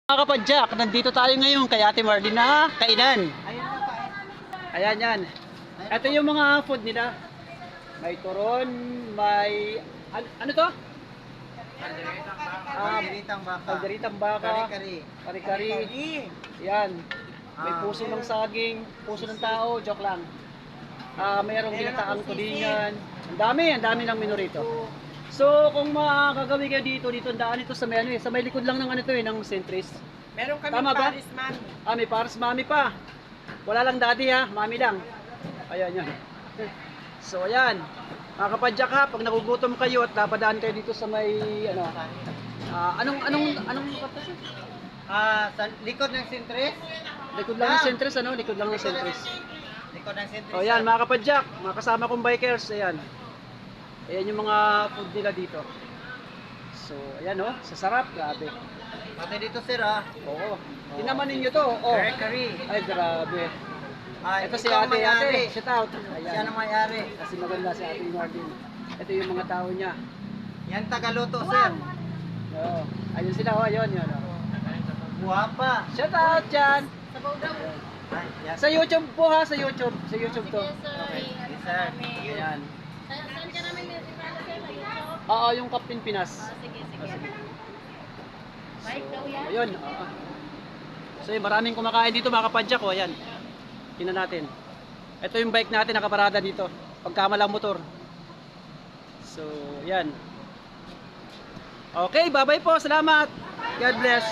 Mga kapadyak, nandito tayo ngayon kay Ate Marlene na kainan. Ayan yan. Ito yung mga food nila. May turon, may... ano to? Kalderitang baka. Kalderitang baka. Kari-kari. Kari-kari. Yan. May puso ng saging, puso ng tao, joke lang. Mayroong ginataang tulingan. Ang dami ng menu rito. So, kung makakagawi kayo dito ang daan ito sa may sa may likod lang ng ng Centris. Meron kami Tama ba? Paris Mami. May Paris Mami pa. Wala lang daddy ha, mami lang. Ayan yan. So, ayan. Mga kapadyak ha, pag nagugutom kayo at napadaan kayo dito sa may, anong Sa likod ng Centris. likod lang ng Centris, likod lang ng Centris. Likod ng Centris. O yan, mga kapadyak, mga kasama kong bikers, ayan. Ayan yung mga food nila dito. So, ayan sasarap, grabe. Pati dito sir Oo. Tinaman ninyo to, Kari-kari. Ay, grabe. Ito si ikaw ate, may-ari. shout out. Siya na may-ari. Kasi maganda si Ate Marlene. Ito yung mga tao niya. Yan tagaluto sir. Oo. Ayun sila, ayun, yun. Guwapa. Shout out dyan. Ay, yan. Sa YouTube po ha, sa YouTube. Sa YouTube to. Okay. Yes sir. Ayan. Saan ka namin nilipala sir? Sa YouTube? Oo, yung Captain Pinas. Sige. Bike daw yan? Ayun, oo. So yun, maraming kumakain dito mga kapadyak, ayan. Tingnan natin. Ito yung bike natin nakaparada dito. Pagkamalang motor. So, yan. Okay, bye-bye po. Salamat. God bless.